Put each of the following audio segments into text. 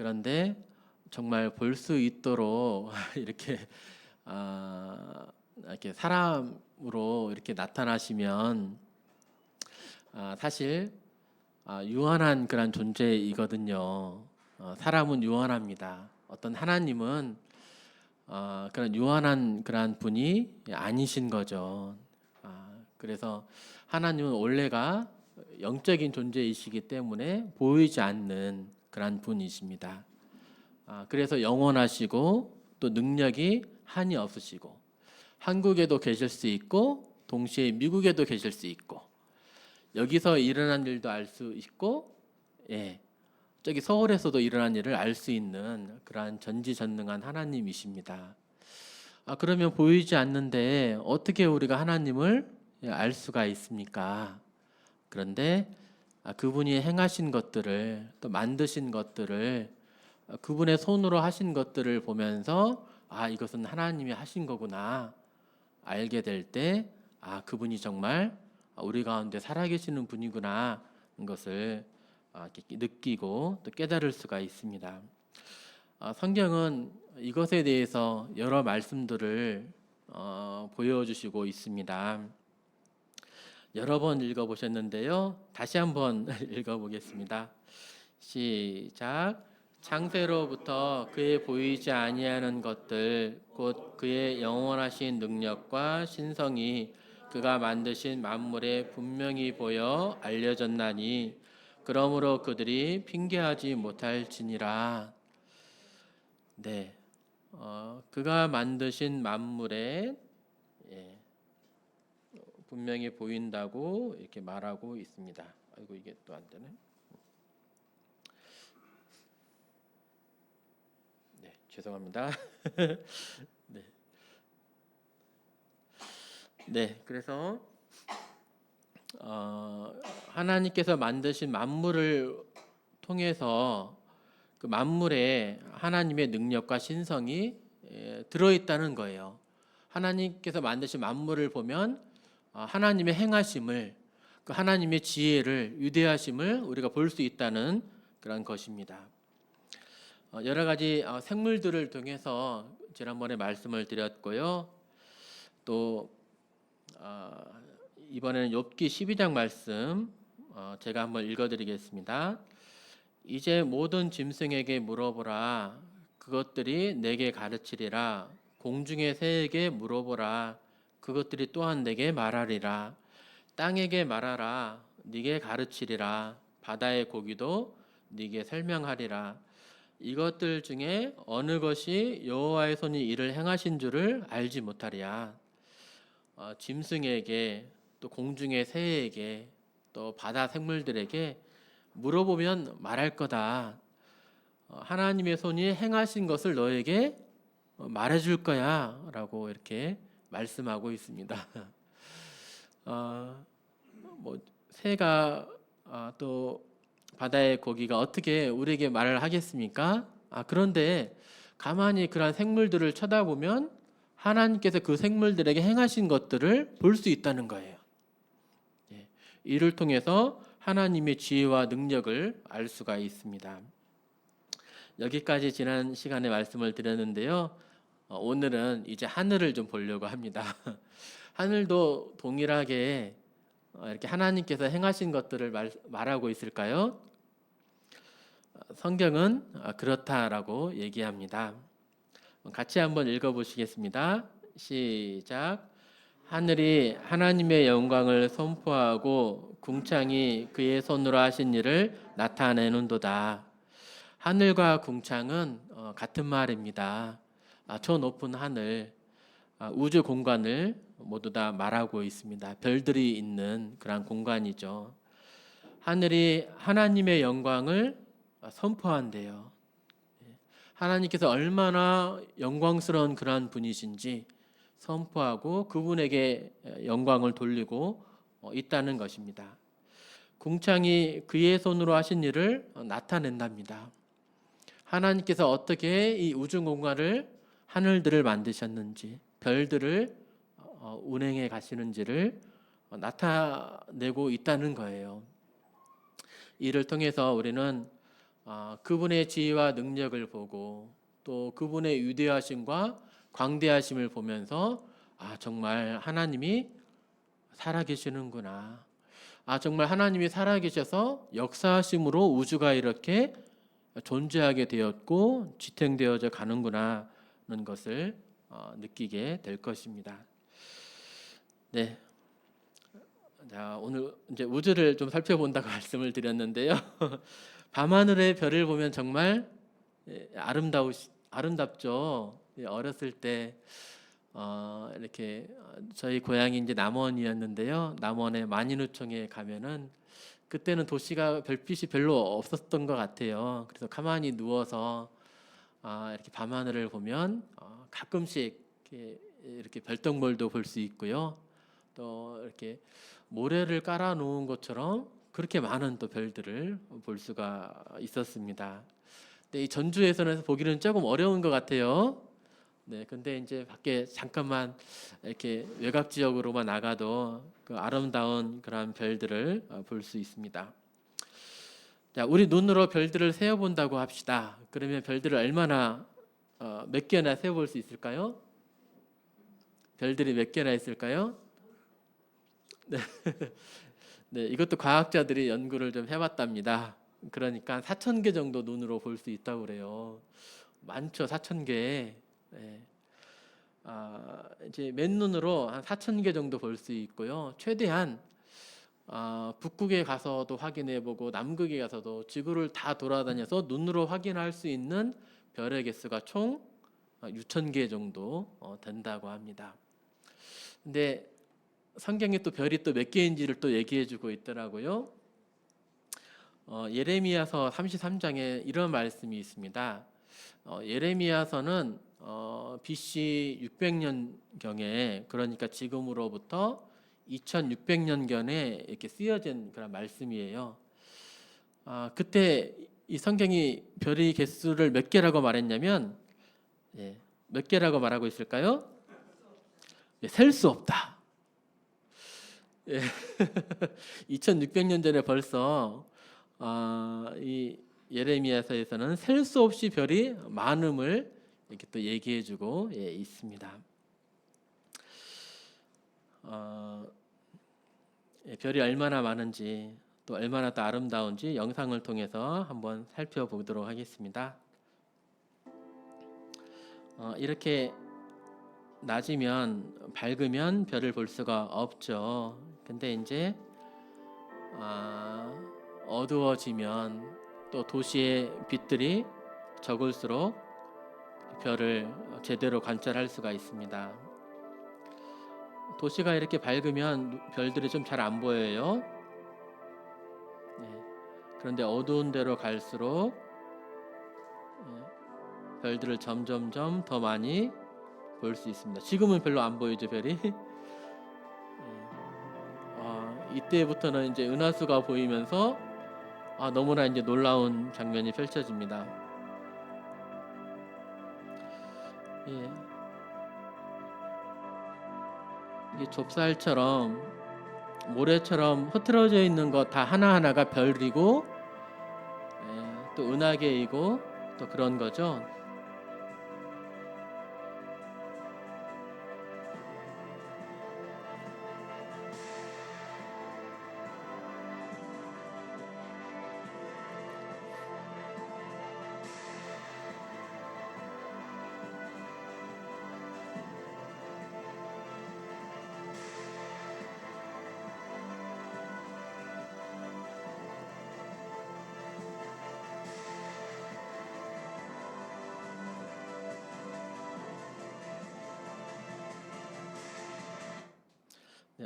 그런데 정말 볼 수 있도록 이렇게 이렇게 사람으로 이렇게 나타나시면 사실 유한한 그런 존재이거든요. 사람은 유한합니다. 어떤 하나님은 그런 유한한 그런 분이 아니신 거죠. 그래서 하나님은 원래가 영적인 존재이시기 때문에 보이지 않는 그런 분이십니다. 그래서 영원하시고 또 능력이 한이 없으시고 한국에도 계실 수 있고 동시에 미국에도 계실 수 있고 여기서 일어난 일도 알 수 있고 저기 서울에서도 일어난 일을 알 수 있는 그러한 전지전능한 하나님이십니다. 그러면 보이지 않는데 어떻게 우리가 하나님을 알 수가 있습니까? 그런데 그분이 행하신 것들을 또 만드신 것들을 그분의 손으로 하신 것들을 보면서 이것은 하나님이 하신 거구나 알게 될 때 그분이 정말 우리 가운데 살아계시는 분이구나 하는 것을 느끼고 또 깨달을 수가 있습니다. 성경은 이것에 대해서 여러 말씀들을 보여주시고 있습니다. 여러 번 읽어보셨는데요. 다시 한번 읽어보겠습니다. 시작. 창세로부터 그의 보이지 아니하는 것들 곧 그의 영원하신 능력과 신성이 그가 만드신 만물에 분명히 보여 알려졌나니 그러므로 그들이 핑계하지 못할지니라. 네, 그가 만드신 만물에 분명히 보인다고 이렇게 말하고 있습니다. 아이고 이게 또 안 되네. 네, 죄송합니다. 네, 그래서 하나님께서 만드신 만물을 통해서 그 만물에 하나님의 능력과 신성이 들어있다는 거예요. 하나님께서 만드신 만물을 보면 하나님의 행하심을, 그 하나님의 지혜를, 위대하심을 우리가 볼 수 있다는 그런 것입니다. 여러 가지 생물들을 통해서 지난번에 말씀을 드렸고요. 또 이번에는 욥기 12장 말씀 제가 한번 읽어드리겠습니다. 이제 모든 짐승에게 물어보라. 그것들이 내게 가르치리라. 공중의 새에게 물어보라. 그것들이 또한 내게 말하리라. 땅에게 말하라. 네게 가르치리라. 바다의 고기도 네게 설명하리라. 이것들 중에 어느 것이 여호와의 손이 이를 행하신 줄을 알지 못하리야. 짐승에게 또 공중의 새에게 또 바다 생물들에게 물어보면 말할 거다. 하나님의 손이 행하신 것을 너에게 말해줄 거야 라고 이렇게 말씀하고 있습니다. 뭐 새가 또 바다의 고기가 어떻게 우리에게 말을 하겠습니까? 그런데 가만히 그러한 생물들을 쳐다보면 하나님께서 그 생물들에게 행하신 것들을 볼 수 있다는 거예요. 이를 통해서 하나님의 지혜와 능력을 알 수가 있습니다. 여기까지 지난 시간에 말씀을 드렸는데요. 오늘은 이제 하늘을 좀 보려고 합니다. 하늘도 동일하게 이렇게 하나님께서 행하신 것들을 말하고 있을까요? 성경은 그렇다라고 얘기합니다. 같이 한번 읽어보시겠습니다. 시작. 하늘이 하나님의 영광을 선포하고 궁창이 그의 손으로 하신 일을 나타내는도다. 하늘과 궁창은 같은 말입니다. 저 높은 하늘, 우주 공간을 모두 다 말하고 있습니다. 별들이 있는 그런 공간이죠. 하늘이 하나님의 영광을 선포한대요. 하나님께서 얼마나 영광스러운 그러한 분이신지 선포하고 그분에게 영광을 돌리고 있다는 것입니다. 궁창이 그의 손으로 하신 일을 나타낸답니다. 하나님께서 어떻게 이 우주 공간을 하늘들을 만드셨는지 별들을 운행해 가시는지를 나타내고 있다는 거예요. 이를 통해서 우리는 그분의 지혜와 능력을 보고 또 그분의 위대하심과 광대하심을 보면서 정말 하나님이 살아계시는구나. 정말 하나님이 살아계셔서 역사하심으로 우주가 이렇게 존재하게 되었고 지탱되어져 가는구나 하는 것을 느끼게 될 것입니다. 네. 자, 오늘 이제 우주를 좀 살펴본다고 말씀을 드렸는데요. 밤하늘의 별을 보면 정말 아름답죠. 어렸을 때 이렇게 저희 고향이 이제 남원이었는데요. 남원의 만인우청에 가면은 그때는 도시가 별빛이 별로 없었던 것 같아요. 그래서 가만히 누워서 이렇게 밤하늘을 보면 가끔씩 이렇게 별똥별도 볼 수 있고요. 또 이렇게 모래를 깔아 놓은 것처럼 그렇게 많은 또 별들을 볼 수가 있었습니다. 근데 이 전주에서는 보기는 조금 어려운 것 같아요. 네, 근데 이제 밖에 잠깐만 이렇게 외곽 지역으로만 나가도 그 아름다운 그런 별들을 볼 수 있습니다. 자, 우리 눈으로 별들을 세어 본다고 합시다. 그러면 별들을 얼마나 몇 개나 세어 볼 수 있을까요? 별들이 몇 개나 있을까요? 네, 이것도 과학자들이 연구를 좀 해봤답니다. 그러니까 4,000개 정도 눈으로 볼 수 있다고 그래요. 많죠, 4,000개. 네. 이제 맨눈으로 한 4,000개 정도 볼 수 있고요. 최대한 북극에 가서도 확인해보고 남극에 가서도 지구를 다 돌아다녀서 눈으로 확인할 수 있는 별의 개수가 총 6,000개 정도 된다고 합니다. 근데 성경에 또 별이 또 몇 개인지를 또 얘기해주고 있더라고요. 예레미야서 33장에 이런 말씀이 있습니다. 예레미야서는 BC 600년경에 그러니까 지금으로부터 2600년경에 이렇게 쓰여진 그런 말씀이에요. 그때 이 성경이 별의 개수를 몇 개라고 말했냐면 몇 개라고 말하고 있을까요? 셀 수 없다. 2600년 전에 벌써 이 예레미야서에서는 셀 수 없이 별이 많음을 이렇게 또 얘기해주고 있습니다. 별이 얼마나 많은지 또 얼마나 또 아름다운지 영상을 통해서 한번 살펴보도록 하겠습니다. 이렇게 낮이면 밝으면 별을 볼 수가 없죠. 근데 이제 어두워지면 또 도시의 빛들이 적을수록 별을 제대로 관찰할 수가 있습니다. 도시가 이렇게 밝으면 별들이 좀 잘 안 보여요. 그런데 어두운 데로 갈수록 별들을 점점점 더 많이 볼 수 있습니다. 지금은 별로 안 보이죠, 별이. 이때부터는 이제 은하수가 보이면서 너무나 이제 놀라운 장면이 펼쳐집니다. 이게 좁쌀처럼 모래처럼 흐트러져 있는 것 다 하나하나가 별이고 또 은하계이고 또 그런 거죠.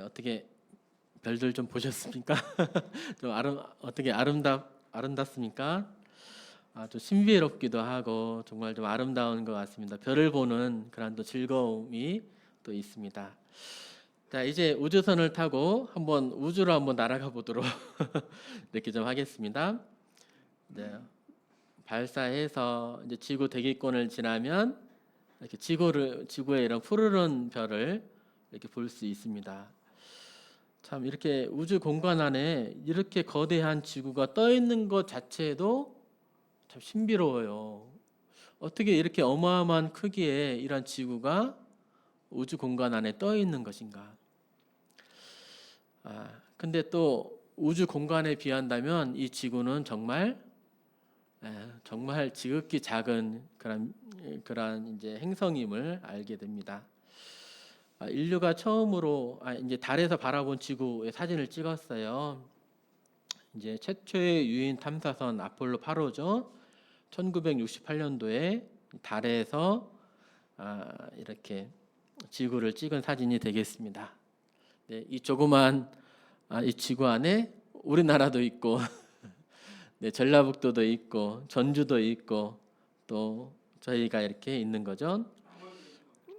어떻게 별들 좀 보셨습니까? 좀 어떻게 아름답습니까? 좀 신비롭기도 하고 정말 좀 아름다운 것 같습니다. 별을 보는 그런 또 즐거움이 또 있습니다. 자, 이제 우주선을 타고 한번 우주로 한번 날아가 보도록 이렇게 좀 하겠습니다. 네, 발사해서 이제 지구 대기권을 지나면 이렇게 지구의 이런 푸르른 별을 이렇게 볼 수 있습니다. 참 이렇게 우주 공간 안에 이렇게 거대한 지구가 떠 있는 것 자체도 참 신비로워요. 어떻게 이렇게 어마어마한 크기의 이런 지구가 우주 공간 안에 떠 있는 것인가? 근데 또 우주 공간에 비한다면 이 지구는 정말 정말 지극히 작은 그런 이제 행성임을 알게 됩니다. 인류가 처음으로 이제 달에서 바라본 지구의 사진을 찍었어요. 이제 최초의 유인 탐사선 아폴로 8호죠. 1968년도에 달에서 이렇게 지구를 찍은 사진이 되겠습니다. 네, 이 조그만 이 지구 안에 우리나라도 있고, 네, 전라북도도 있고, 전주도 있고, 또 저희가 이렇게 있는 거죠.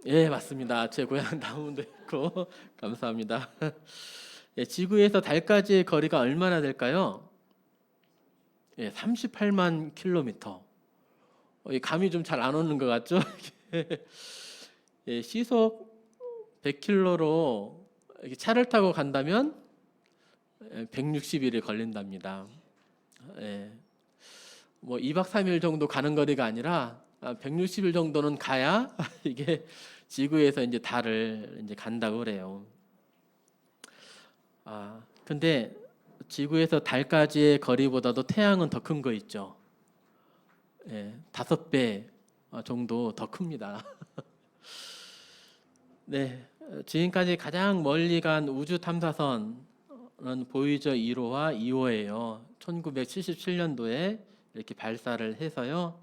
예, 맞습니다. 제 고향 남원도 있고, 감사합니다. 예, 지구에서 달까지의 거리가 얼마나 될까요? 예, 38만 킬로미터. 이 감이 좀 잘 안 오는 것 같죠? 예, 시속 100km로 차를 타고 간다면 160일이 걸린답니다. 예, 뭐 2박 3일 정도 가는 거리가 아니라 160일 정도는 가야 이게 지구에서 이제 달을 이제 간다고 그래요. 근데 지구에서 달까지의 거리보다도 태양은 더 큰 거 있죠. 예, 5배 정도 더 큽니다. 네, 지금까지 가장 멀리 간 우주 탐사선은 보이저 1호와 2호예요. 1977년도에 이렇게 발사를 해서요.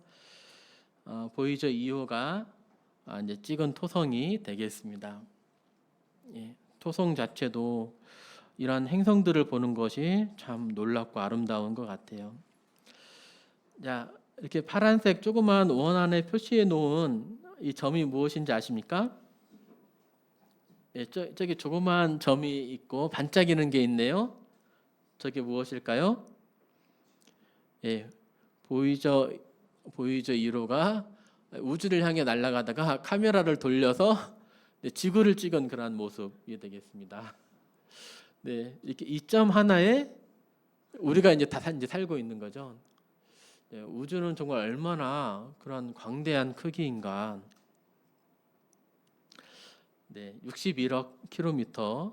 보이저 2호가 이제 찍은 토성이 되겠습니다. 예, 토성 자체도 이러한 행성들을 보는 것이 참 놀랍고 아름다운 것 같아요. 자, 이렇게 파란색 조그만 원 안에 표시해 놓은 이 점이 무엇인지 아십니까? 예, 저기 조그만 점이 있고 반짝이는 게 있네요. 저게 무엇일까요? 예, 보이저 1호가 우주를 향해 날아가다가 카메라를 돌려서 지구를 찍은 그러한 모습이 되겠습니다. 네, 이렇게 이 점 하나에 우리가 이제 다 이제 살고 있는 거죠. 네, 우주는 정말 얼마나 그런 광대한 크기인가. 네, 61억 킬로미터에서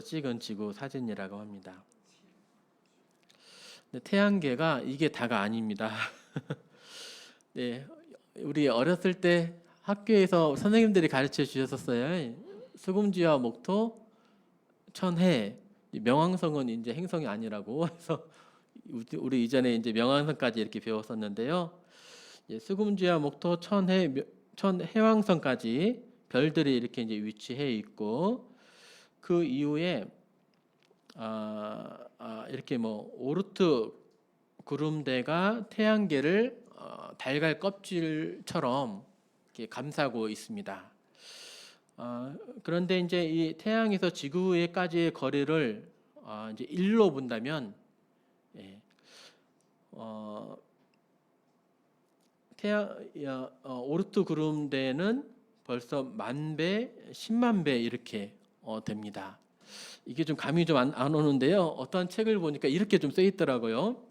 찍은 지구 사진이라고 합니다. 네, 태양계가 이게 다가 아닙니다. 네, 우리 어렸을 때 학교에서 선생님들이 가르쳐 주셨었어요. 수금지와 목토, 천해, 명왕성은 이제 행성이 아니라고 해서 우리 이전에 이제 명왕성까지 이렇게 배웠었는데요. 수금지와 목토, 천해, 해왕성까지 별들이 이렇게 이제 위치해 있고 그 이후에 이렇게 뭐 오르트 구름대가 태양계를 달걀 껍질처럼 이렇게 감싸고 있습니다. 그런데 이제 이 태양에서 지구에까지의 거리를 이제 1로 본다면 오르트 구름대는 벌써 10,000배, 10만 배 이렇게 됩니다. 이게 좀 감이 좀 안 오는데요. 어떠한 책을 보니까 이렇게 좀 써 있더라고요.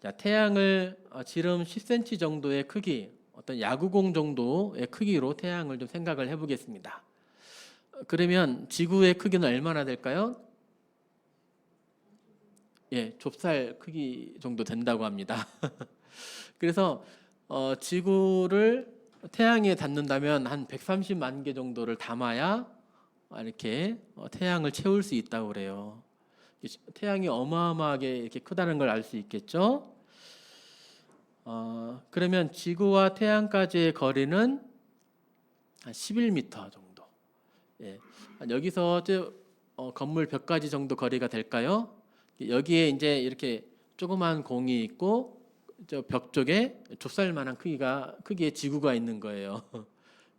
자, 태양을 지름 10cm 정도의 크기, 어떤 야구공 정도의 크기로 태양을 좀 생각을 해보겠습니다. 그러면 지구의 크기는 얼마나 될까요? 예, 좁쌀 크기 정도 된다고 합니다. 그래서 지구를 태양에 닿는다면 한 130만 개 정도를 담아야 이렇게 태양을 채울 수 있다고 그래요. 태양이 어마어마하게 이렇게 크다는 걸 알 수 있겠죠. 그러면 지구와 태양까지의 거리는 한 11m 정도. 예, 여기서 건물 벽까지 정도 거리가 될까요? 여기에 이제 이렇게 조그만 공이 있고 저 벽 쪽에 좁쌀만한 크기의 지구가 있는 거예요.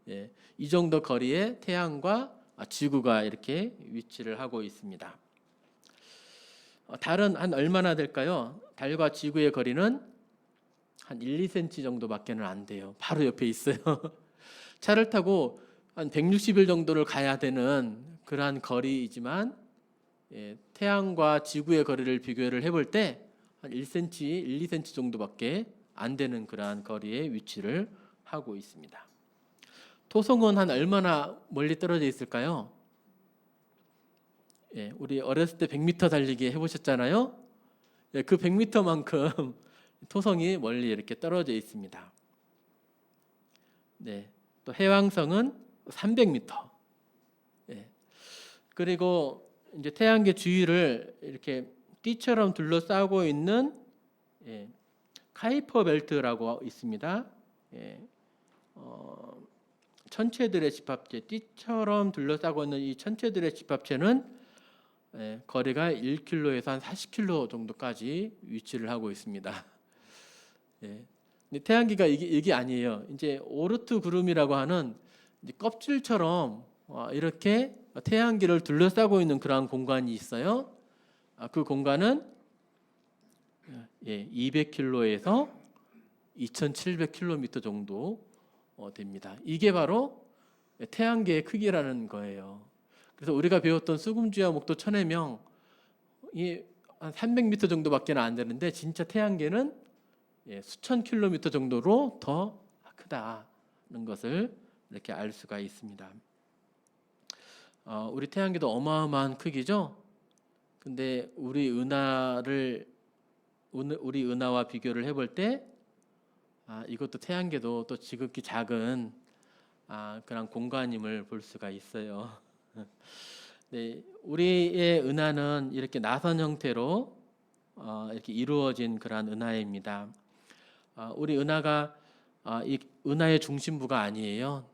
예, 이 정도 거리에 태양과 지구가 이렇게 위치를 하고 있습니다. 달은 한 얼마나 될까요? 달과 지구의 거리는 한 1, 2cm 정도밖에는 안 돼요. 바로 옆에 있어요. 차를 타고 한 160일 정도를 가야 되는 그러한 거리이지만 태양과 지구의 거리를 비교를 해볼 때 한 1cm, 1, 2cm 정도밖에 안 되는 그러한 거리에 위치를 하고 있습니다. 토성은 한 얼마나 멀리 떨어져 있을까요? 예, 우리 어렸을 때 100m 달리기 해보셨잖아요. 예, 그 100m만큼 토성이 멀리 이렇게 떨어져 있습니다. 네, 또 해왕성은 300m. 예, 그리고 이제 태양계 주위를 이렇게 띠처럼 둘러싸고 있는 카이퍼 벨트라고 있습니다. 예, 천체들의 집합체, 띠처럼 둘러싸고 있는 이 천체들의 집합체는 거리가 1km에서 한 40km 정도까지 위치를 하고 있습니다. 예. 근데 태양계가 이게 아니에요. 이제 오르트 구름이라고 하는 이제 껍질처럼 이렇게 태양계를 둘러싸고 있는 그런 공간이 있어요. 그 공간은 200km에서 2,700km 정도 됩니다. 이게 바로 태양계의 크기라는 거예요. 그래서 우리가 배웠던 수금주야 목도 천해명 한 300m 정도밖에 안 되는데 진짜 태양계는 수천 킬로미터 정도로 더 크다는 것을 이렇게 알 수가 있습니다. 우리 태양계도 어마어마한 크기죠. 근데 우리 은하와 비교를 해볼 때 이것도 태양계도 또 지극히 작은 그런 공간임을 볼 수가 있어요. 네, 우리의 은하는 이렇게 나선 형태로 이렇게 이루어진 그런 은하입니다. 우리 은하가 이 은하의 중심부가 아니에요.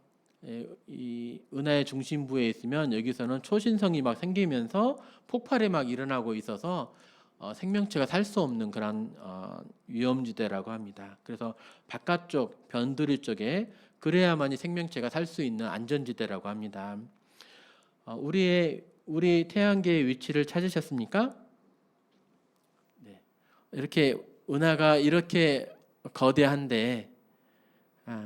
이 은하의 중심부에 있으면 여기서는 초신성이 막 생기면서 폭발이 막 일어나고 있어서 생명체가 살 수 없는 그런 위험지대라고 합니다. 그래서 바깥쪽 변두리 쪽에 그래야만이 생명체가 살 수 있는 안전지대라고 합니다. 우리 태양계의 위치를 찾으셨습니까? 네. 이렇게 은하가 이렇게 거대한데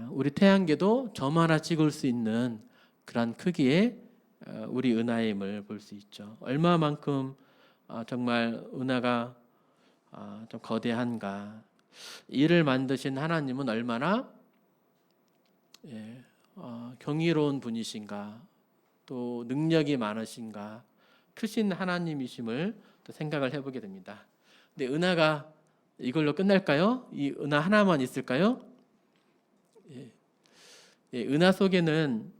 우리 태양계도 점 하나 찍을 수 있는 그런 크기의 우리 은하임을 볼 수 있죠. 얼마만큼 정말 은하가 좀 거대한가. 이를 만드신 하나님은 얼마나 경이로운 분이신가, 또 능력이 많으신가, 크신 하나님이심을 또 생각을 해보게 됩니다. 근데 은하가 이걸로 끝날까요? 이 은하 하나만 있을까요? 은하 속에는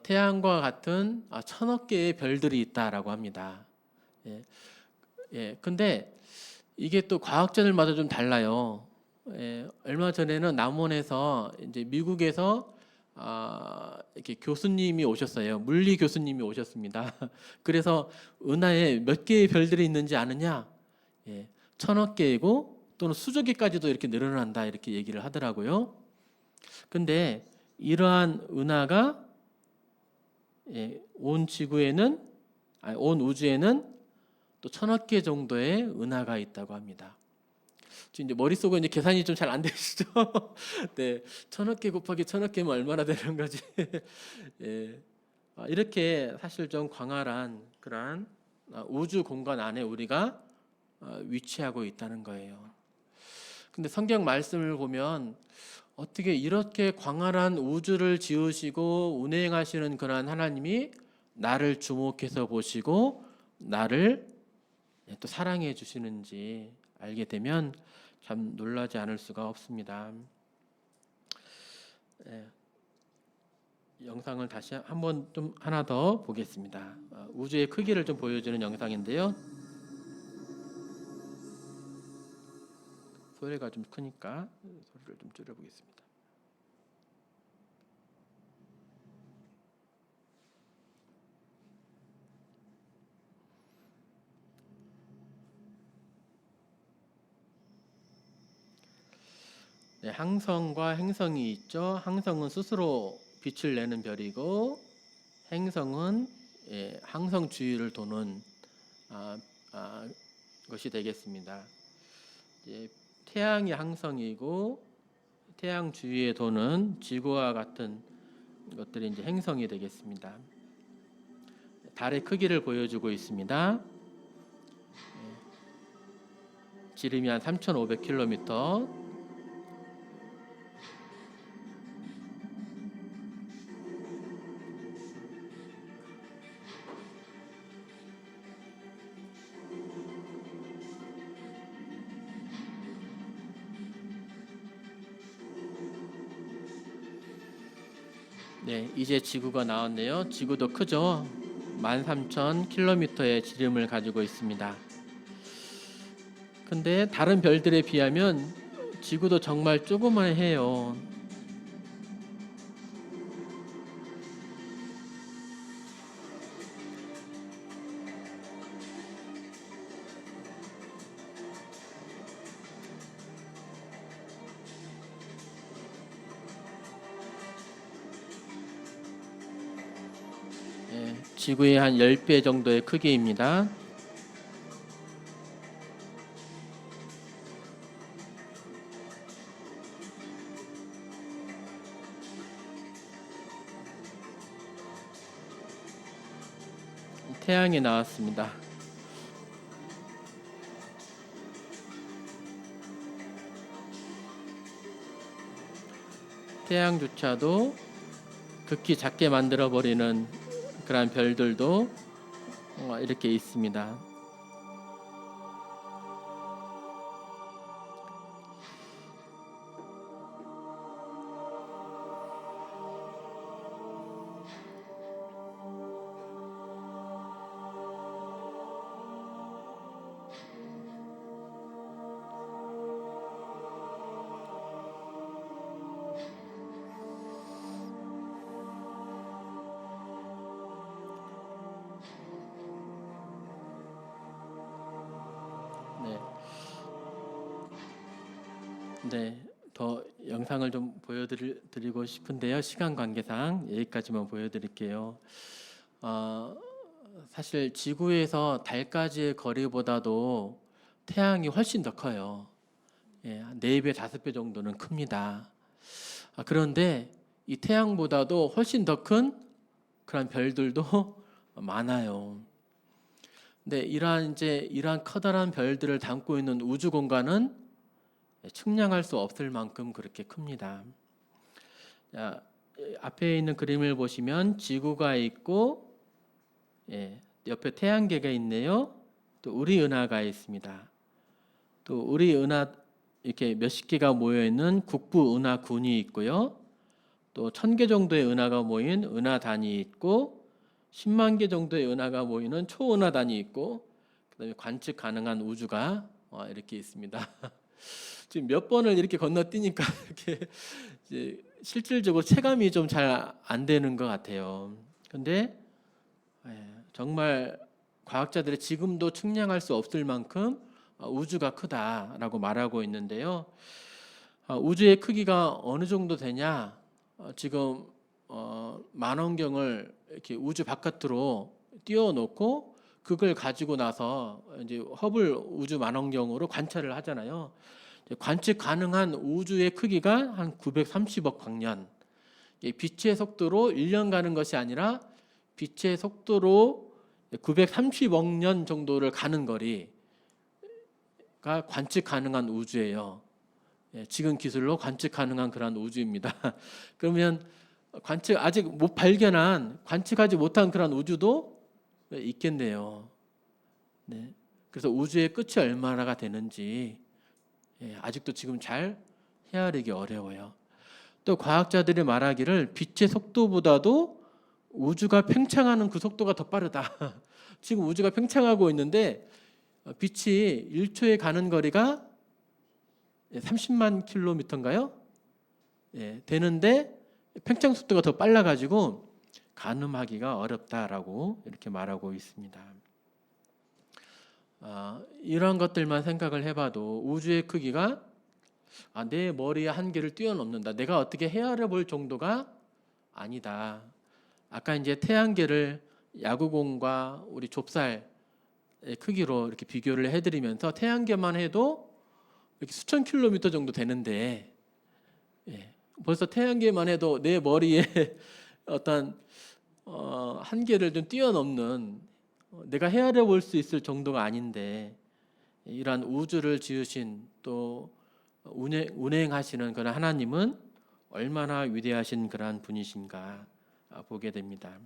태양과 같은 1000억 개의 별들이 있다라고 합니다. 근데 이게 또 과학자들마다 좀 달라요. 얼마 전에는 남원에서 이제 미국에서 이렇게 교수님이 오셨어요. 물리 교수님이 오셨습니다. 그래서 은하에 몇 개의 별들이 있는지 아느냐? 1000억 개이고 또는 수조 개까지도 이렇게 늘어난다 이렇게 얘기를 하더라고요. 근데 이러한 은하가 온 지구에는 온 우주에는 또 1000억 개 정도의 은하가 있다고 합니다. 지금 이제 머릿속에 이제 계산이 좀 잘 안 되시죠? 네, 1000억 개 곱하기 1000억 개면 얼마나 되는 거지? 이렇게 사실 좀 광활한 그러한 우주 공간 안에 우리가 위치하고 있다는 거예요. 근데 성경 말씀을 보면 어떻게 이렇게 광활한 우주를 지으시고 운행하시는 그러한 하나님이 나를 주목해서 보시고 나를 또 사랑해 주시는지 알게 되면 참 놀라지 않을 수가 없습니다. 영상을 다시 한번 좀 하나 더 보겠습니다. 우주의 크기를 좀 보여주는 영상인데요. 소리가 좀 크니까 소리를 좀 줄여보겠습니다. 네, 항성과 행성이 있죠. 항성은 스스로 빛을 내는 별이고 행성은 항성 주위를 도는 것이 되겠습니다. 태양이 항성이고 태양 주위에 도는 지구와 같은 것들이 이제 행성이 되겠습니다. 달의 크기를 보여주고 있습니다. 지름이 한 3,500km. 네, 이제 지구가 나왔네요. 지구도 크죠? 13,000km의 지름을 가지고 있습니다. 근데 다른 별들에 비하면 지구도 정말 조그만해요. 예, 지구의 한 10배 정도의 크기입니다. 태양이 나왔습니다. 태양조차도 극히 작게 만들어 버리는 그런 별들도 이렇게 있습니다. 네, 네, 더 영상을 좀 보여드리고 싶은데요. 시간 관계상 여기까지만 보여드릴게요. 어, 사실 지구에서 달까지의 거리보다도 태양이 훨씬 더 커요. 예, 4배, 5배 정도는 큽니다. 그런데 이 태양보다도 훨씬 더 큰 그런 별들도 많아요. 근데 이러한 커다란 별들을 담고 있는 우주 공간은 측량할 수 없을 만큼 그렇게 큽니다. 자, 앞에 있는 그림을 보시면 지구가 있고, 옆에 태양계가 있네요. 또 우리 은하가 있습니다. 또 우리 은하 이렇게 몇십 개가 모여 있는 국부 은하군이 있고요. 또 1,000개 정도의 은하가 모인 은하단이 있고, 10만 개 정도의 은하가 모이는 초은하단이 있고, 그다음에 관측 가능한 우주가 이렇게 있습니다. 지금 몇 번을 이렇게 건너뛰니까 이렇게 이제 실질적으로 체감이 좀 잘 안 되는 것 같아요. 근데 정말 과학자들이 지금도 측량할 수 없을 만큼 우주가 크다라고 말하고 있는데요. 우주의 크기가 어느 정도 되냐? 지금 망원경을 이렇게 우주 바깥으로 띄워놓고 그걸 가지고 나서 이제 허블 우주 망원경으로 관찰을 하잖아요. 관측 가능한 우주의 크기가 한 930억 광년. 빛의 속도로 1년 가는 것이 아니라 빛의 속도로 930억 년 정도를 가는 거리가 관측 가능한 우주예요. 지금 기술로 관측 가능한 그런 우주입니다. 그러면 아직 못 발견한 관측하지 못한 그런 우주도 있겠네요. 네. 그래서 우주의 끝이 얼마나가 되는지 아직도 지금 잘 헤아리기 어려워요. 또 과학자들이 말하기를 빛의 속도보다도 우주가 팽창하는 그 속도가 더 빠르다. 지금 우주가 팽창하고 있는데 빛이 1초에 가는 거리가 30만 킬로미터인가요? 되는데 팽창 속도가 더 빨라가지고 가늠하기가 어렵다라고 이렇게 말하고 있습니다. 이런 것들만 생각을 해봐도 우주의 크기가 내 머리의 한계를 뛰어넘는다. 내가 어떻게 헤아려 볼 정도가 아니다. 아까 이제 태양계를 야구공과 우리 좁쌀의 크기로 이렇게 비교를 해드리면서 태양계만 해도 이렇게 수천 킬로미터 정도 되는데 벌써 태양계만 해도 내 머리에 어떤 한계를 좀 뛰어넘는 내가 헤아려 볼 수 있을 정도가 아닌데 이러한 우주를 지으신 또 운행하시는 그런 하나님은 얼마나 위대하신 그러한 분이신가 보게 됩니다.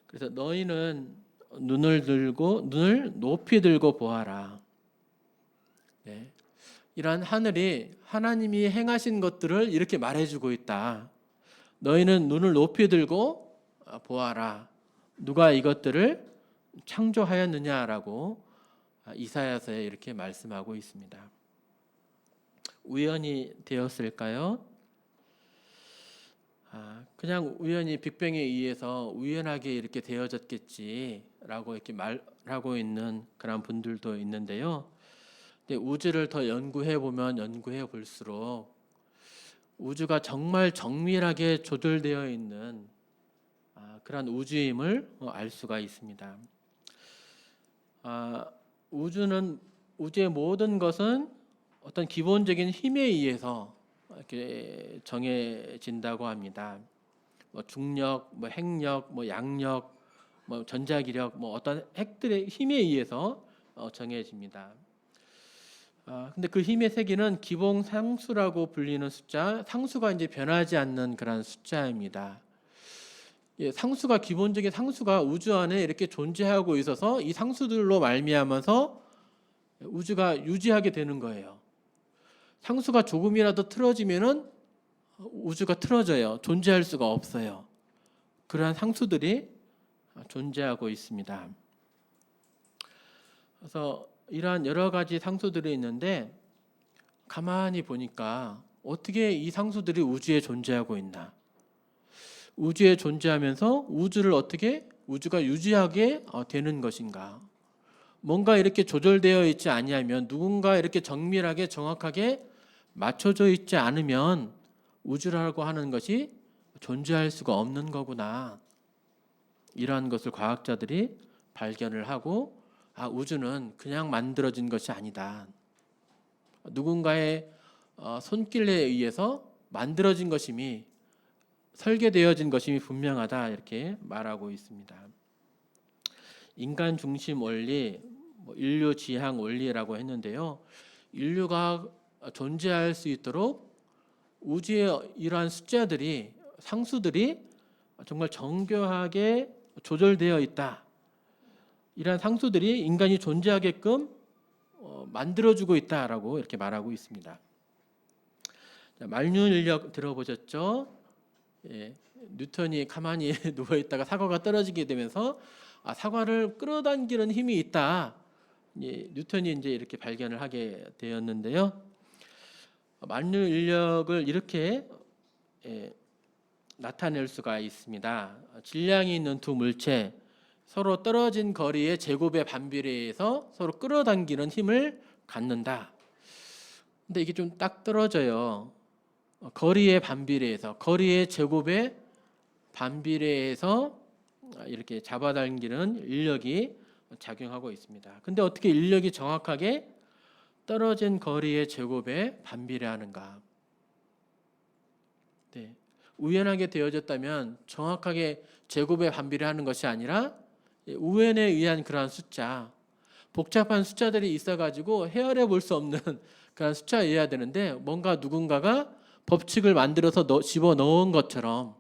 그래서 너희는 눈을 높이 들고 보아라. 네. 이러한 하늘이 하나님이 행하신 것들을 이렇게 말해주고 있다. 너희는 눈을 높이 들고 보아라. 누가 이것들을 창조하였느냐라고 이사야서에 이렇게 말씀하고 있습니다. 우연이 되었을까요? 그냥 우연히 빅뱅에 의해서 우연하게 이렇게 되어졌겠지라고 이렇게 말하고 있는 그런 분들도 있는데요. 근데 우주를 더 연구해 볼수록 우주가 정말 정밀하게 조절되어 있는 그런 우주임을 알 수가 있습니다. 우주의 모든 것은 어떤 기본적인 힘에 의해서 이렇게 정해진다고 합니다. 중력, 핵력, 양력, 전자기력, 어떤 핵들의 힘에 의해서 정해집니다. 근데 그 힘의 세기는 기본 상수라고 불리는 숫자, 상수가 이제 변하지 않는 그런 숫자입니다. 상수가 기본적인 상수가 우주 안에 이렇게 존재하고 있어서 이 상수들로 말미암아서 우주가 유지하게 되는 거예요. 상수가 조금이라도 틀어지면은 우주가 틀어져요. 존재할 수가 없어요. 그러한 상수들이 존재하고 있습니다. 그래서 이러한 여러 가지 상수들이 있는데 가만히 보니까 어떻게 이 상수들이 우주에 존재하고 있나? 우주에 존재하면서 우주가 유지하게 되는 것인가? 뭔가 이렇게 조절되어 있지 아니하면, 누군가 이렇게 정밀하게 정확하게 맞춰져 있지 않으면 우주라고 하는 것이 존재할 수가 없는 거구나. 이러한 것을 과학자들이 발견을 하고, 우주는 그냥 만들어진 것이 아니다. 누군가의 손길에 의해서 만들어진 것임이, 설계되어진 것임이 분명하다, 이렇게 말하고 있습니다. 인간 중심 원리, 인류 지향 원리라고 했는데요. 인류가 존재할 수 있도록 우주의 이러한 숫자들이, 상수들이 정말 정교하게 조절되어 있다. 이러한 상수들이 인간이 존재하게끔 만들어주고 있다라고 이렇게 말하고 있습니다. 만유인력 들어보셨죠? 뉴턴이 가만히 누워 있다가 사과가 떨어지게 되면서 사과를 끌어당기는 힘이 있다. 뉴턴이 이제 이렇게 발견을 하게 되었는데요. 만유인력을 이렇게 나타낼 수가 있습니다. 질량이 있는 두 물체, 서로 떨어진 거리의 제곱의 반비례에 의해서 서로 끌어당기는 힘을 갖는다. 근데 이게 좀 딱 떨어져요. 거리의 반비례에서, 거리의 제곱의 반비례에서 이렇게 잡아당기는 인력이 작용하고 있습니다. 근데 어떻게 인력이 정확하게 떨어진 거리의 제곱에 반비례하는가? 네. 우연하게 되어졌다면 정확하게 제곱에 반비례하는 것이 아니라 우연에 의한 그러한 숫자, 복잡한 숫자들이 있어가지고 헤아려 볼 수 없는 그런 숫자여야 되는데, 뭔가 누군가가 법칙을 만들어서 집어 넣은 것처럼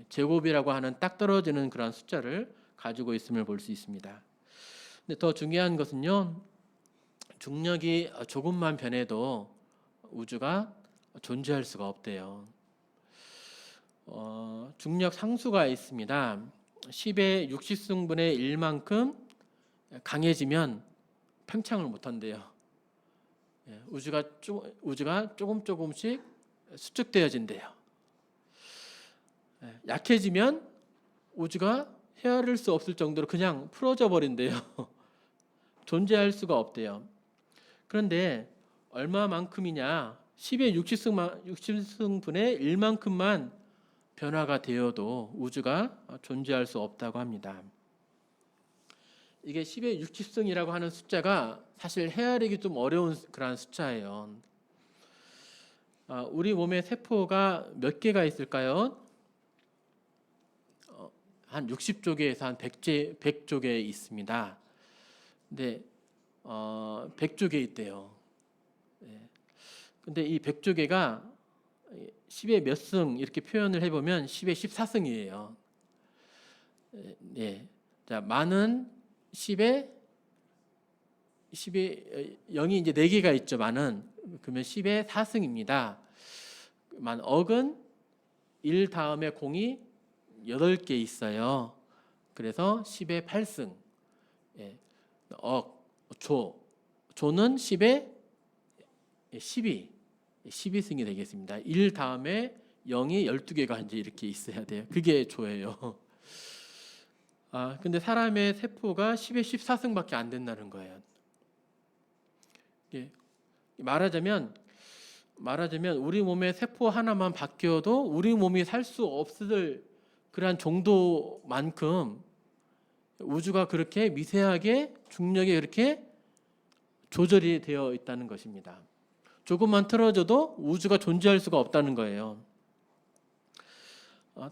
제곱이라고 하는 딱 떨어지는 그런 숫자를 가지고 있음을 볼 수 있습니다. 근데 더 중요한 것은요, 중력이 조금만 변해도 우주가 존재할 수가 없대요. 중력 상수가 있습니다. 10의 60승분의 1만큼 강해지면 팽창을 못한대요. 우주가 조금씩 수축되어진대요. 약해지면 우주가 헤아릴 수 없을 정도로 그냥 풀어져 버린대요. 존재할 수가 없대요. 그런데 얼마만큼이냐? 10의 60승분의 1만큼만 변화가 되어도 우주가 존재할 수 없다고 합니다. 이게 10의 60승이라고 하는 숫자가 사실 헤아리기 좀 어려운 그런 숫자예요. 우리 몸에 세포가 몇 개가 있을까요? 한 60조 개에서 한 100조 개 있습니다. 근데 100조개 있대요. 예. 근데 이 100조개가 10의 몇 승 이렇게 표현을 해보면 10의 14승이에요. 예. 자, 만은 10의 0이 이제 4개가 있죠. 만은 그러면 10의 4승입니다. 만 억은 1 다음에 공이 8개 있어요. 그래서 10의 8승. 예. 억, 조는 10의 12승이 되겠습니다. 1 다음에 0이 12개가 이제 이렇게 있어야 돼요. 그게 조예요. 근데 사람의 세포가 10의 14승밖에 안 된다는 거예요. 예. 말하자면 우리 몸의 세포 하나만 바뀌어도 우리 몸이 살 수 없을 그러한 정도만큼 우주가 그렇게 미세하게 중력이 그렇게 조절이 되어 있다는 것입니다. 조금만 틀어져도 우주가 존재할 수가 없다는 거예요.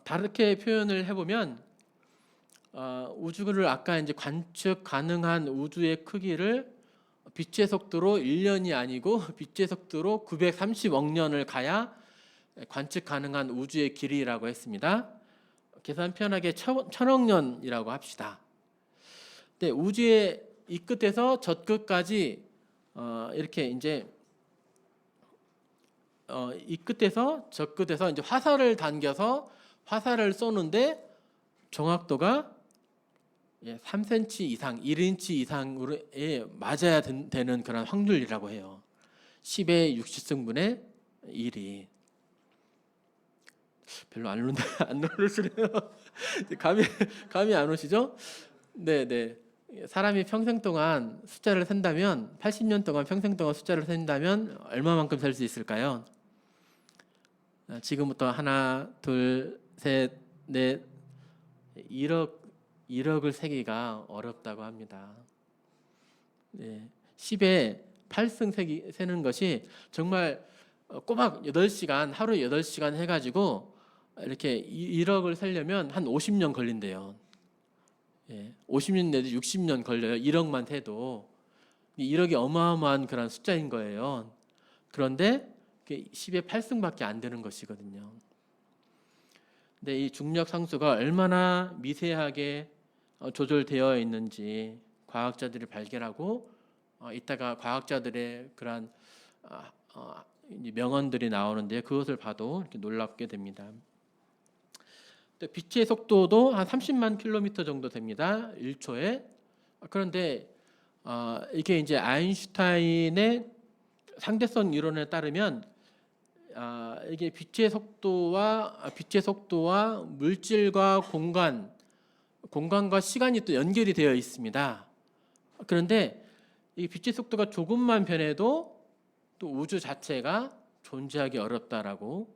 다르게 표현을 해보면 우주를 아까 이제 관측 가능한 우주의 크기를 빛의 속도로 1년이 아니고 빛의 속도로 930억 년을 가야 관측 가능한 우주의 길이라고 했습니다. 계산 편하게 1000억 년이라고 합시다. 근데 우주의 이 끝에서 저 끝까지 이렇게 이제 이 끝에서 저 끝에서 이제 화살을 당겨서 화살을 쏘는데 정확도가 3cm 이상, 1인치 이상으로 맞아야 되는 그런 확률이라고 해요. 10의 60승분의 1이 별로 안 누르시네요. 감이 안 오시죠? 네. 사람이 평생 동안 숫자를 센다면 80년 동안 평생 동안 숫자를 센다면 얼마만큼 셀 수 있을까요? 지금부터 하나, 둘, 셋, 넷, 1억을 세기가 어렵다고 합니다. 10에 8승 세는 것이 정말 꼬박 8시간, 하루 8시간 해가지고 이렇게 1억을 세려면 한 50년 걸린대요. 50년 내지 60년 걸려요. 1억만 해도. 1억이 어마어마한 그런 숫자인 거예요. 그런데 10의 8승밖에 안 되는 것이거든요. 근데 이 중력 상수가 얼마나 미세하게 조절되어 있는지 과학자들이 발견하고 이따가 과학자들의 그런 명언들이 나오는데 그것을 봐도 이렇게 놀랍게 됩니다. 빛의 속도도 한 30만 킬로미터 정도 됩니다. 1초에. 그런데 이게 이제 아인슈타인의 상대성 이론에 따르면 이게 빛의 속도와 물질과 공간과 시간이 또 연결이 되어 있습니다. 그런데 이 빛의 속도가 조금만 변해도 또 우주 자체가 존재하기 어렵다라고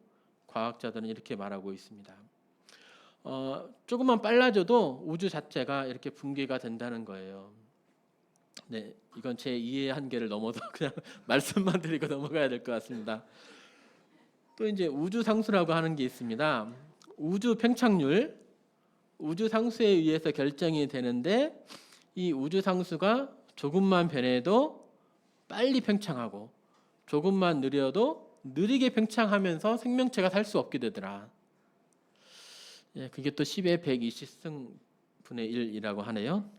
과학자들은 이렇게 말하고 있습니다. 조금만 빨라져도 우주 자체가 이렇게 붕괴가 된다는 거예요. 네, 이건 제 이해의 한계를 넘어서 그냥 말씀만 드리고 넘어가야 될 것 같습니다. 또 이제 우주 상수라고 하는 게 있습니다. 우주 팽창률, 우주 상수에 의해서 결정이 되는데 이 우주 상수가 조금만 변해도 빨리 팽창하고 조금만 느려도 느리게 팽창하면서 생명체가 살 수 없게 되더라. 그게 또 10의 120승분의 1이라고 하네요.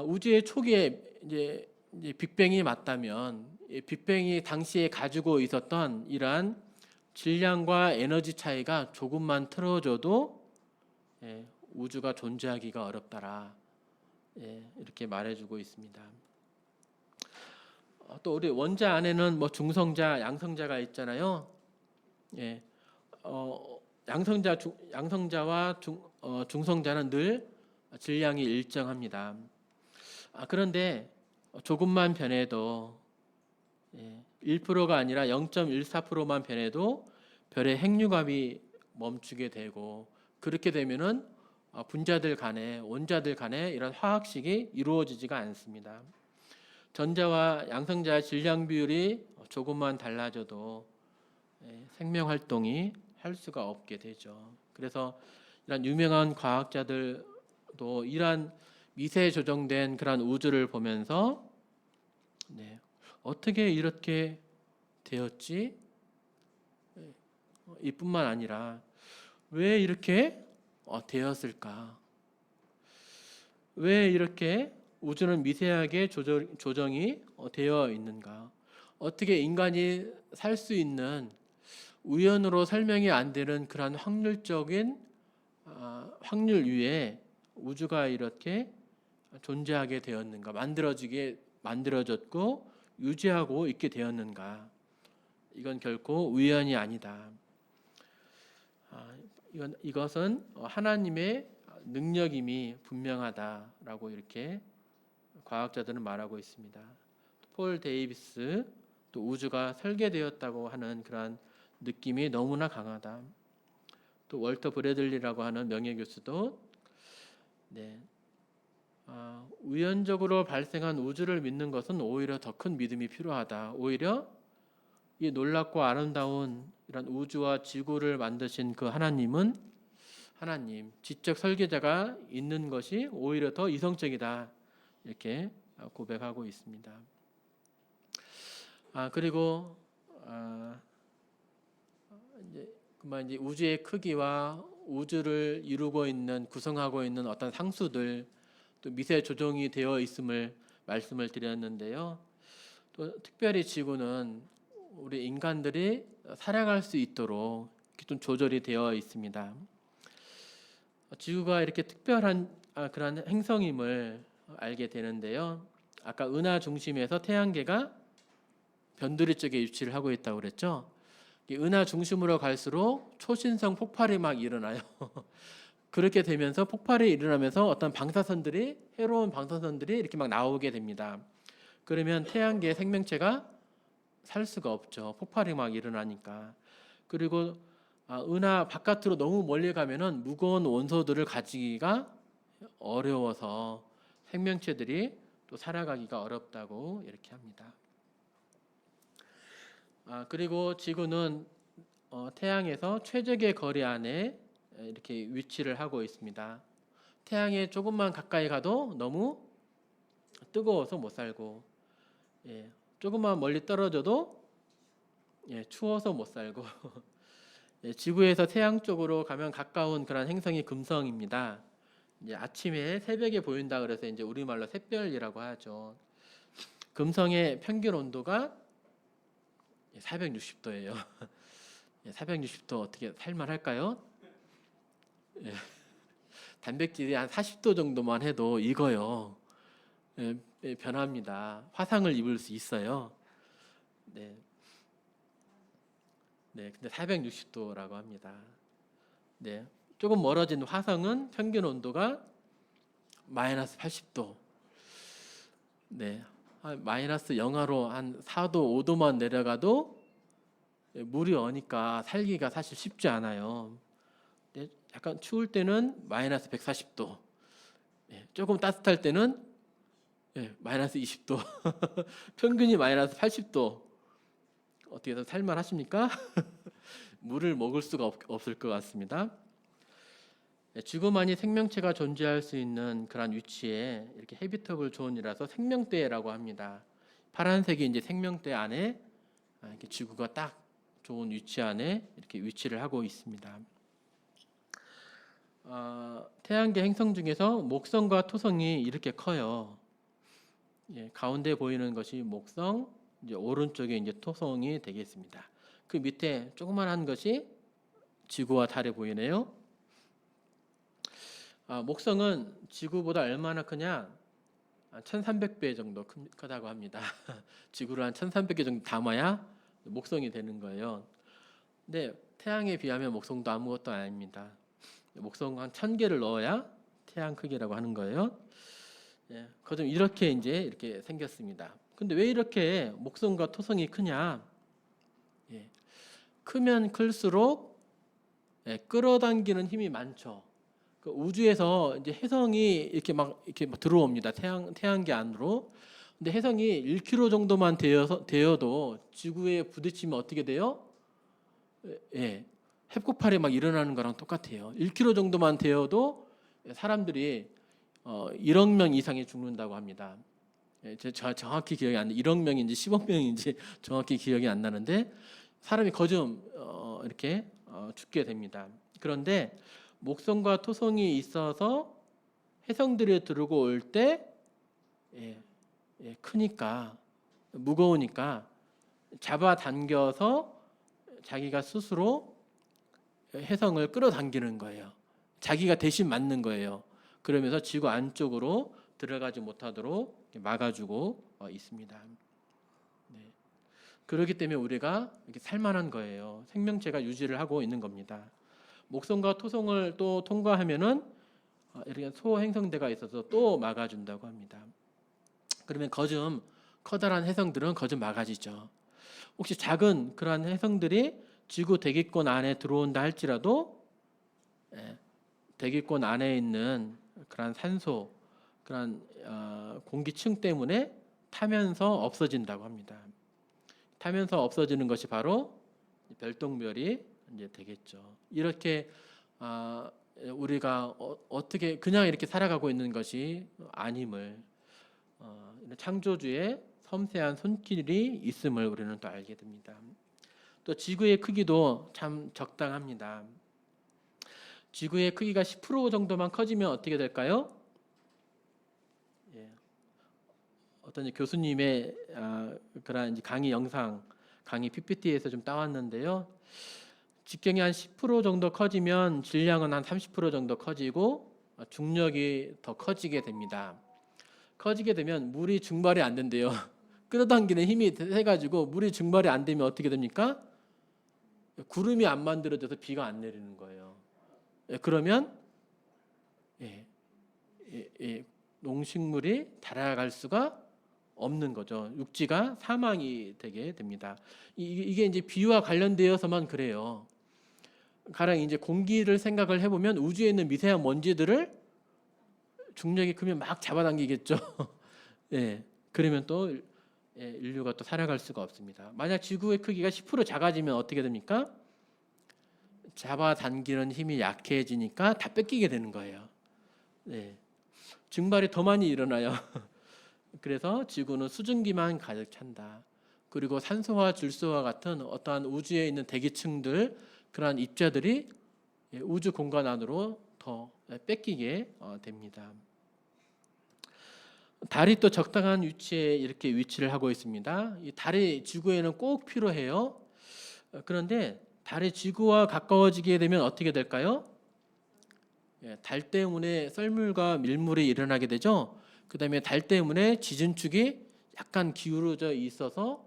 우주의 초기에 이제 빅뱅이 맞다면 빅뱅이 당시에 가지고 있었던 이러한 질량과 에너지 차이가 조금만 틀어져도 우주가 존재하기가 어렵다라 이렇게 말해주고 있습니다. 또 우리 원자 안에는 뭐 중성자, 양성자가 있잖아요. 양성자와 중성자는 늘 질량이 일정합니다. 그런데 조금만 변해도 1%가 아니라 0.14%만 변해도 별의 핵융합이 멈추게 되고 그렇게 되면은 분자들 간에 원자들 간에 이런 화학식이 이루어지지가 않습니다. 전자와 양성자의 질량 비율이 조금만 달라져도 생명 활동이 할 수가 없게 되죠. 그래서 이런 유명한 과학자들도 이러한 미세 조정된 그런 우주를 보면서 네, 어떻게 이렇게 되었지? 이뿐만 아니라 왜 이렇게 되었을까? 왜 이렇게 우주는 미세하게 조정이 되어 있는가? 어떻게 인간이 살 수 있는 우연으로 설명이 안 되는 그런 확률적인 확률 위에 우주가 이렇게 존재하게 되었는가? 만들어졌고 유지하고 있게 되었는가? 이건 결코 우연이 아니다. 이것은 하나님의 능력임이 분명하다라고 이렇게 과학자들은 말하고 있습니다. 폴 데이비스 또 우주가 설계되었다고 하는 그런 느낌이 너무나 강하다. 또 월터 브래들리라고 하는 명예교수도 우연적으로 발생한 우주를 믿는 것은 오히려 더 큰 믿음이 필요하다. 오히려 이 놀랍고 아름다운 이런 우주와 지구를 만드신 그 하나님, 지적 설계자가 있는 것이 오히려 더 이성적이다. 이렇게 고백하고 있습니다. 그리고 이제 우주의 크기와 우주를 이루고 있는 구성하고 있는 어떤 상수들 또 미세 조정이 되어 있음을 말씀을 드렸는데요. 또 특별히 지구는 우리 인간들이 살아갈 수 있도록 이렇게 좀 조절이 되어 있습니다. 지구가 이렇게 특별한 그런 행성임을 알게 되는데요. 아까 은하 중심에서 태양계가 변두리 쪽에 위치를 하고 있다고 그랬죠. 은하 중심으로 갈수록 초신성 폭발이 막 일어나요. 그렇게 되면서 폭발이 일어나면서 어떤 해로운 방사선들이 이렇게 막 나오게 됩니다. 그러면 태양계 생명체가 살 수가 없죠. 폭발이 막 일어나니까. 그리고 은하 바깥으로 너무 멀리 가면은 무거운 원소들을 가지기가 어려워서 생명체들이 또 살아가기가 어렵다고 이렇게 합니다. 그리고 지구는 태양에서 최적의 거리 안에 이렇게 위치를 하고 있습니다. 태양에 조금만 가까이 가도 너무 뜨거워서 못 살고, 조금만 멀리 떨어져도 추워서 못 살고, 지구에서 태양 쪽으로 가면 가까운 그런 행성이 금성입니다. 이제 아침에 새벽에 보인다 그래서 이제 우리말로 샛별이라고 하죠. 금성의 평균 온도가 460도예요. 460도 어떻게 살만할까요? 단백질이 한 40도 정도만 해도 익어요. 변합니다. 화상을 입을 수 있어요. 근데 460도라고 합니다. 조금 멀어진 화성은 평균 온도가 마이너스 80도. 마이너스 영하로 한 4도, 5도만 내려가도 물이 어니까 살기가 사실 쉽지 않아요. 약간 추울 때는 마이너스 140도, 조금 따뜻할 때는 마이너스 20도, 평균이 마이너스 80도. 어떻게 해서 살만하십니까? 물을 먹을 수가 없을 것 같습니다. 지구만이 생명체가 존재할 수 있는 그런 위치에 이렇게 헤비터블 존이라서 생명대라고 합니다. 파란색이 이제 생명대 안에 이렇게 지구가 딱 좋은 위치 안에 이렇게 위치를 하고 있습니다. 태양계 행성 중에서 목성과 토성이 이렇게 커요. 가운데 보이는 것이 목성, 이제 오른쪽에 이제 토성이 되겠습니다. 그 밑에 조그만한 것이 지구와 달이 보이네요. 목성은 지구보다 얼마나 크냐? 1300배 정도 크다고 합니다. 지구를 한 1300개 정도 담아야 목성이 되는 거예요. 근데 태양에 비하면 목성도 아무것도 아닙니다. 목성 한 1000개를 넣어야 태양 크기라고 하는 거예요. 그좀 이렇게 생겼습니다. 근데 왜 이렇게 목성과 토성이 크냐? 크면 클수록 끌어당기는 힘이 많죠. 그 우주에서 이제 해성이 이렇게 막 들어옵니다. 태양계 안으로. 근데 해성이 1km 정도만 되어도 지구에 부딪히면 어떻게 돼요? 해폭발이 막 일어나는 거랑 똑같아요. 1km 정도만 되어도 사람들이 1억 명 이상이 죽는다고 합니다. 제가 정확히 기억이 안 나. 1억 명인지 10억 명인지 정확히 기억이 안 나는데 사람이 거좀 이렇게 죽게 됩니다. 그런데 목성과 토성이 있어서 해성들이 들어오고 올 때 크니까 무거우니까 잡아당겨서 자기가 스스로 해성을 끌어당기는 거예요. 자기가 대신 맞는 거예요. 그러면서 지구 안쪽으로 들어가지 못하도록 막아주고 있습니다. 네. 그렇기 때문에 우리가 이렇게 살만한 거예요. 생명체가 유지를 하고 있는 겁니다. 목성과 토성을 또 통과하면은 이렇게 소행성대가 있어서 또 막아준다고 합니다. 그러면 거좀 커다란 해성들은 거좀 막아지죠. 혹시 작은 그러한 해성들이 지구 대기권 안에 들어온다 할지라도 대기권 안에 있는 그러한 산소, 그러한 공기층 때문에 타면서 없어진다고 합니다. 타면서 없어지는 것이 바로 별똥별이 이제 되겠죠. 이렇게 우리가 어떻게 그냥 이렇게 살아가고 있는 것이 아님을 창조주의 섬세한 손길이 있음을 우리는 또 알게 됩니다. 또 지구의 크기도 참 적당합니다. 지구의 크기가 10% 정도만 커지면 어떻게 될까요? 어떤 교수님의 그런 강의 영상, 강의 PPT에서 좀 따왔는데요. 직경이 한 10% 정도 커지면 질량은 한 30% 정도 커지고 중력이 더 커지게 됩니다. 커지게 되면 물이 증발이 안 된대요. 끌어당기는 힘이 해가지고 물이 증발이 안 되면 어떻게 됩니까? 구름이 안 만들어져서 비가 안 내리는 거예요. 그러면 농식물이 자라갈 수가 없는 거죠. 육지가 사망이 되게 됩니다. 이게 이제 비와 관련되어서만 그래요. 가령 이제 공기를 생각을 해보면 우주에 있는 미세한 먼지들을 중력이 크면 막 잡아당기겠죠. 그러면 또 인류가 또 살아갈 수가 없습니다. 만약 지구의 크기가 10% 작아지면 어떻게 됩니까? 잡아당기는 힘이 약해지니까 다 뺏기게 되는 거예요. 증발이 더 많이 일어나요. 그래서 지구는 수증기만 가득 찬다. 그리고 산소와 질소와 같은 어떠한 우주에 있는 대기층들, 그러한 입자들이 우주 공간 안으로 더 뺏기게 됩니다. 달이 또 적당한 위치에 이렇게 위치를 하고 있습니다. 이 달이 지구에는 꼭 필요해요. 그런데 달이 지구와 가까워지게 되면 어떻게 될까요? 달 때문에 썰물과 밀물이 일어나게 되죠. 그 다음에 달 때문에 지진축이 약간 기울어져 있어서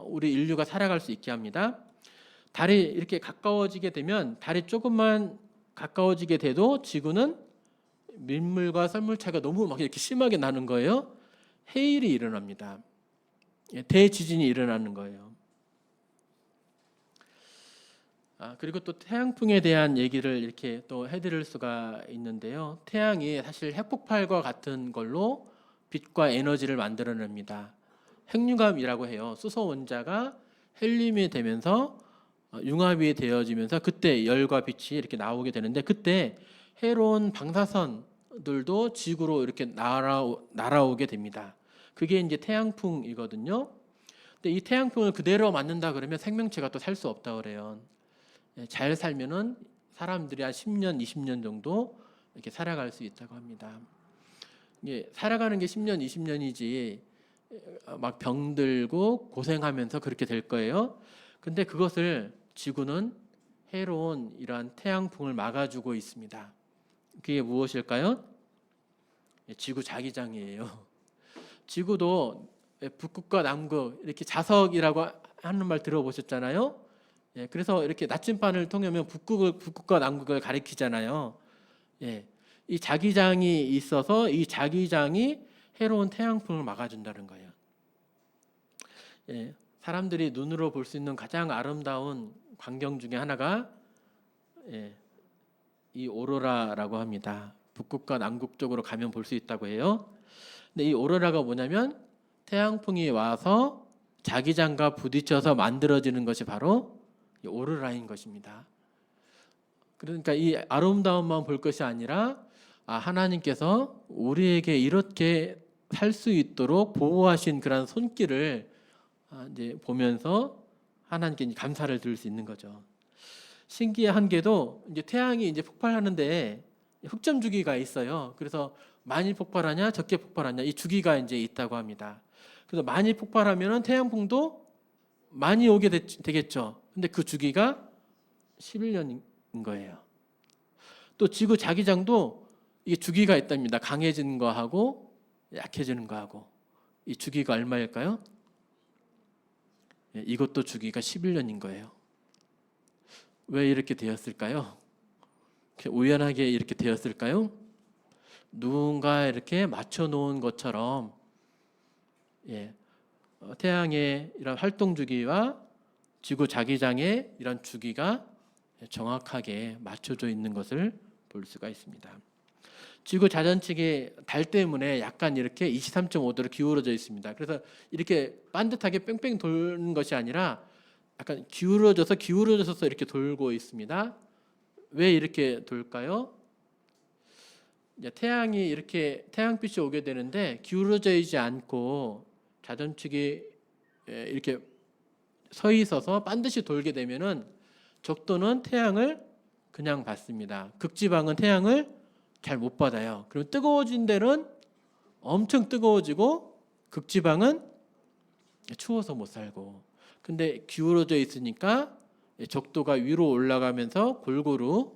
우리 인류가 살아갈 수 있게 합니다. 달이 이렇게 가까워지게 되면 달이 조금만 가까워지게 돼도 지구는 밀물과 썰물 차이가 너무 막 이렇게 심하게 나는 거예요. 해일이 일어납니다. 대지진이 일어나는 거예요. 그리고 또 태양풍에 대한 얘기를 이렇게 또 해드릴 수가 있는데요. 태양이 사실 핵폭발과 같은 걸로 빛과 에너지를 만들어냅니다. 핵융합이라고 해요. 수소 원자가 헬륨이 되면서 융합이 되어지면서 그때 열과 빛이 이렇게 나오게 되는데 그때 해로운 방사선들도 지구로 이렇게 날아오게 됩니다. 그게 이제 태양풍이거든요. 근데 이 태양풍을 그대로 맞는다 그러면 생명체가 또 살 수 없다 그래요. 잘 살면은 사람들이 한 10년, 20년 정도 이렇게 살아갈 수 있다고 합니다. 살아가는 게 10년, 20년이지 막 병들고 고생하면서 그렇게 될 거예요. 근데 그것을 지구는 해로운 이러한 태양풍을 막아주고 있습니다. 그게 무엇일까요? 지구 자기장이에요. 지구도 북극과 남극 이렇게 자석이라고 하는 말 들어보셨잖아요. 그래서 이렇게 나침반을 통하면 북극과 남극을 가리키잖아요. 이 자기장이 있어서 이 자기장이 해로운 태양풍을 막아준다는 거예요. 사람들이 눈으로 볼 수 있는 가장 아름다운 광경 중에 하나가 이 오로라라고 합니다. 북극과 남극 쪽으로 가면 볼 수 있다고 해요. 근데 이 오로라가 뭐냐면 태양풍이 와서 자기장과 부딪혀서 만들어지는 것이 바로 이 오로라인 것입니다. 그러니까 이 아름다움만 볼 것이 아니라 하나님께서 우리에게 이렇게 살 수 있도록 보호하신 그런 손길을 이제 보면서 하나님께 이제 감사를 드릴 수 있는 거죠. 신기한 게도 이제 태양이 이제 폭발하는데 흑점 주기가 있어요. 그래서 많이 폭발하냐 적게 폭발하냐 이 주기가 이제 있다고 합니다. 그래서 많이 폭발하면은 태양풍도 많이 오게 되겠죠. 근데 그 주기가 11년인 거예요. 또 지구 자기장도 이게 주기가 있답니다. 강해지는 거하고 약해지는 거하고 이 주기가 얼마일까요? 이것도 주기가 11년인 거예요. 왜 이렇게 되었을까요? 우연하게 이렇게 되었을까요? 누군가 이렇게 맞춰 놓은 것처럼 태양의 이런 활동 주기와 지구 자기장의 이런 주기가 정확하게 맞춰져 있는 것을 볼 수가 있습니다. 지구 자전축이 달 때문에 약간 이렇게 23.5도로 기울어져 있습니다. 그래서 이렇게 반듯하게 뺑뺑 도는 것이 아니라 약간 기울어져서 이렇게 돌고 있습니다. 왜 이렇게 돌까요? 태양이 이렇게 태양빛이 오게 되는데 기울어져 있지 않고 자전축이 이렇게 서 있어서 반드시 돌게 되면은 적도는 태양을 그냥 받습니다. 극지방은 태양을 잘 못 받아요. 그리고 뜨거워진 데는 엄청 뜨거워지고 극지방은 추워서 못 살고. 근데 기울어져 있으니까 적도가 위로 올라가면서 골고루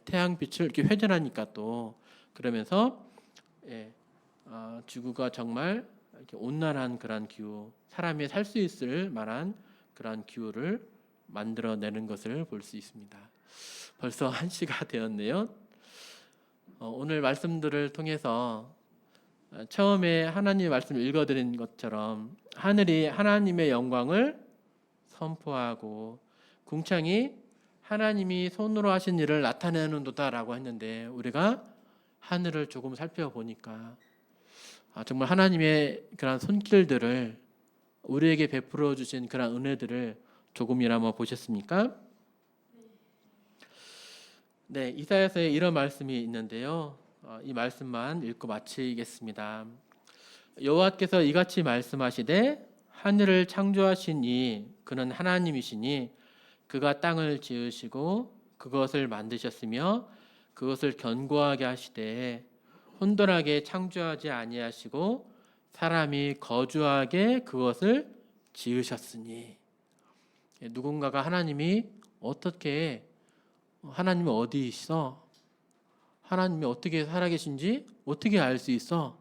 태양빛을 이렇게 회전하니까 또 그러면서 지구가 정말 이렇게 온난한 그런 기후, 사람이 살 수 있을 만한 그런 기후를 만들어내는 것을 볼 수 있습니다. 벌써 1시가 되었네요. 오늘 말씀들을 통해서 처음에 하나님의 말씀을 읽어드린 것처럼 하늘이 하나님의 영광을 선포하고 궁창이 하나님이 손으로 하신 일을 나타내는도다라고 했는데 우리가 하늘을 조금 살펴보니까 정말 하나님의 그런 손길들을 우리에게 베풀어 주신 그런 은혜들을 조금이나마 보셨습니까? 네, 이사야서에 이런 말씀이 있는데요. 이 말씀만 읽고 마치겠습니다. 여호와께서 이같이 말씀하시되 하늘을 창조하신 이 그는 하나님이시니 그가 땅을 지으시고 그것을 만드셨으며 그것을 견고하게 하시되 혼돈하게 창조하지 아니하시고 사람이 거주하게 그것을 지으셨으니. 누군가가 하나님이 어떻게 하나님이 어디 있어? 하나님이 어떻게 살아계신지 어떻게 알 수 있어?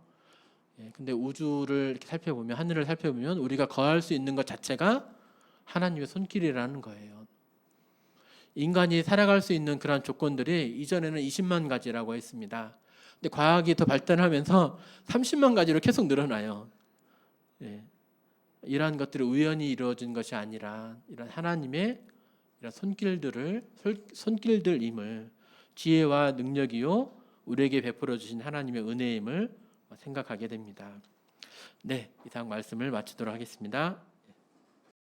근데 우주를 이렇게 살펴보면 하늘을 살펴보면 우리가 거할 수 있는 것 자체가 하나님의 손길이라는 거예요. 인간이 살아갈 수 있는 그런 조건들이 이전에는 20만 가지라고 했습니다. 근데 과학이 더 발전하면서 30만 가지로 계속 늘어나요. 이러한 것들이 우연히 이루어진 것이 아니라 이런 하나님의 이런 손길들임을 지혜와 능력이요 우리에게 베풀어 주신 하나님의 은혜임을 생각하게 됩니다. 네, 이상 말씀을 마치도록 하겠습니다.